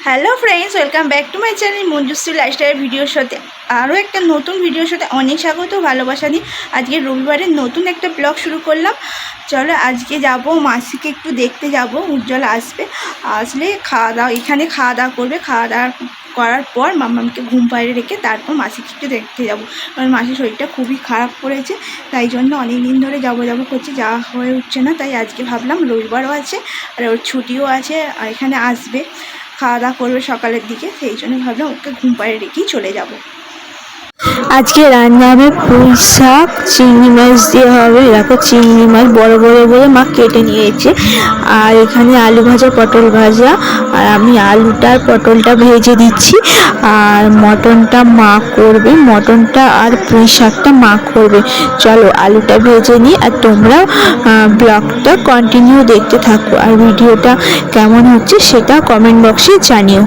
Hello friends, welcome back to my channel Manjushree lifestyle ভিডিওর সাথে আরও একটা নতুন ভিডিওর সাথে অনেক স্বাগত ভালোবাসা দিই। আজকে রবিবারের নতুন একটা ব্লগ শুরু করলাম। চলো আজকে যাব মাসিকে একটু দেখতে যাব। উজ্জ্বল আসলে এখানে খাওয়া দাওয়া করবে। খাওয়া দাওয়া করার পর মাম্মামকে ঘুম পাড়িয়ে রেখে তারপর মাসিকে একটু দেখতে যাব। কারণ মাসির শরীরটা খুবই খারাপ করেছে, তাই জন্য অনেক দিন ধরে যাবো করছে, যাওয়া হয়ে উঠছে না। তাই আজকে ভাবলাম রবিবারও আছে আর ওর ছুটিও আছে, আর এখানে আসবে, খাওয়া দাওয়া করবে সকালের দিকে, সেই জন্য ভাবলাম ওকে ঘুম পাড়িয়ে রেখেই চলে যাব। আজকে রান্না হবে পুঁই শাক, চিংড়ি মাছ দিয়ে হবে। দেখো চিংড়ি মাছ বড় বড় করে মা কেটে নিয়েছে, আর এখানে আলু ভাজা, পটল ভাজা, আর আমি আলুটা আর পটলটা ভেজে দিচ্ছি। আর মটনটা মা করবে, মটনটা আর পুঁই শাকটা মা করবে। চলো আলুটা ভেজে নিই, আর তোমরা ব্লগটা কন্টিনিউ দেখতে থাকো, আর ভিডিওটা কেমন হচ্ছে সেটা কমেন্ট বক্সে জানিও।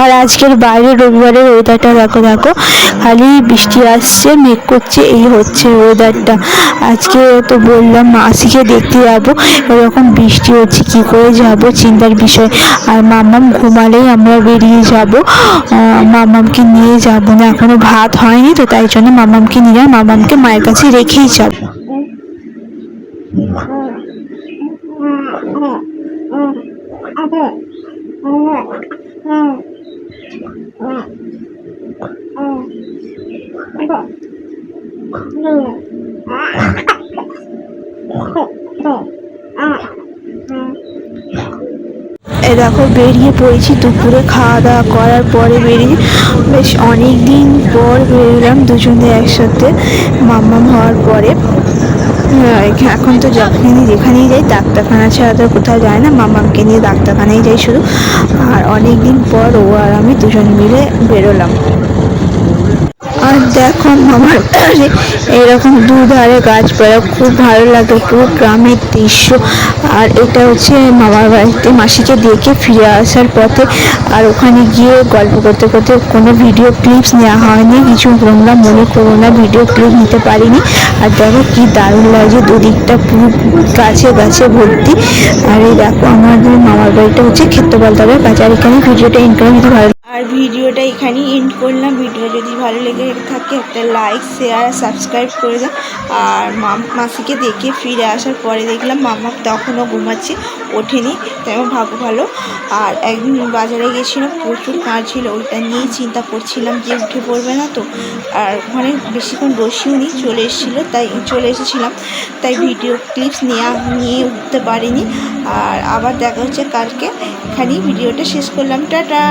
আর আজকের বাইরে রবিবারের ওয়েদারটা দেখো খালি বৃষ্টি আসছে, মেঘ করছে, এই হচ্ছে ওয়েদারটা। আজকে তো বললাম মাসিকে দেখতে যাবো, এরকম বৃষ্টি হচ্ছে, কি করে যাব চিন্তার বিষয়। আর মাম্মাম ঘুমালেই আমরা বেরিয়ে যাব। মাম্মামকে নিয়ে যাব না, এখনো ভাত হয়নি তো, তাই জন্য মাম্মামকে নিয়ে মাম্মামকে মায়ের কাছে রেখেই যাব। এ দেখো বেরিয়ে পড়েছি, দুপুরে খাওয়া দাওয়া করার পরে বেরিয়ে, বেশ অনেক দিন পর বেরোলাম দুজনে একসাথে মাম্মাম হওয়ার পরে। এখন তো যেখানেই যাই ডাক্তারখানা ছাড়া তো কোথাও যায় না, মাম্মামকে নিয়ে ডাক্তারখানায় যাই শুধু। আর অনেক দিন পর ও আর আমি দুজন মিলে বেরোলাম। আর দেখো মামার এরকম দুধারে গাছপালা, খুব ভালো লাগে, পুরো গ্রামের দৃশ্য। আর এটা হচ্ছে মামার বাড়িতে মাসিকে দেখে ফিরে আসার পথে। আর ওখানে গিয়ে গল্প করতে করতে কোনো ভিডিও ক্লিপস নেওয়া হয়নি, কিছু তোমরা মনে করো না, ভিডিও ক্লিপ নিতে পারিনি। আর দেখো কি দারুণ লাগছে, দুদিকটা পুরো গাছে গাছে ভর্তি। আর এই দেখো আমাদের মামার বাড়িটা হচ্ছে ক্ষেত্রপালতলার কাছে। আর এখানে ভিডিওটা এন্ড করে যদি ভালো, আর ভিডিওটা এখানেই এন্ড করলাম। ভিডিও যদি ভালো লেগে থাকে একটা লাইক, শেয়ার আর সাবস্ক্রাইব করে দাও। আর মাসিকে দেখে ফিরে আসার পরে দেখলাম মাম্মা তখনও ঘুমাচ্ছে, ওঠেনি, তাই আমার ভাগ্য ভালো। আর একদিন বাজারে গেছিলাম, প্রচুর কাজ ছিল, ওইটা নিয়েই চিন্তা করছিলাম যে উঠে পড়বে না তো। আর ওখানে বেশিক্ষণ বসিও নি, চলে এসেছিলাম, তাই ভিডিও ক্লিপস নিয়ে উঠতে পারিনি। আর আবার দেখা হচ্ছে কালকে। এখানেই ভিডিওটা শেষ করলাম, টাটা।